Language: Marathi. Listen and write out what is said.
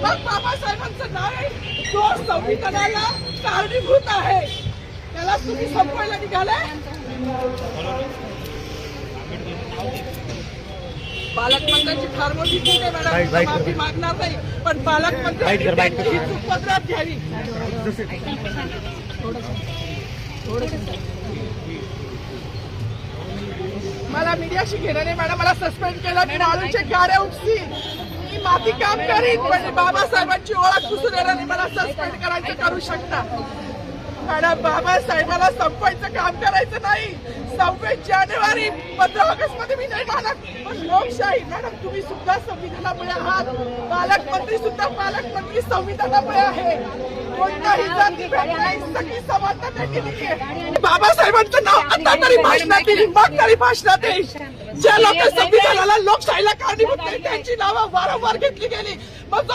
मग बाबासाहेबांचं नाव आहे जो संविधानाला कारणीभूत आहे त्याला तुम्ही संपवायला निघाले. पालकमंत्र्यांची फार मोठी चूक आहे मॅडम, माफी मागणार नाही, पण पालकमंत्र्यांची चूक पदरात घ्यावी. मला मीडियाशी घेणं नाही मॅडम, मला सस्पेंड केलं, मी मालूचे गाड्या उपसी, मी माती काम करीन, पण बाबासाहेबांची ओळख पुसून येणार नाही. मला सस्पेंड करायचं करू शकता मॅडम. बाबासाहेबाला संपवायचं काम करायचं नाही. 26 जानेवारी 15 ऑगस्ट मध्ये मी नाही मानत, पण लोकशाही मॅडम तुम्ही सुद्धा संविधानामुळे आहात. पालकमंत्री सुद्धा पालकमंत्री संविधानामुळे आहे. कोणताही जाती भेद नाही, सगळी समानता भेटली आहे. बाबासाहेबांचं नाव आता तरी भाषणात येईल, मग तरी भाषणात येईल. ज्या लोक संविधानाला लोकशाहीला कारणीभूत नाही त्यांची नावं वारंवार घेतली गेली. मग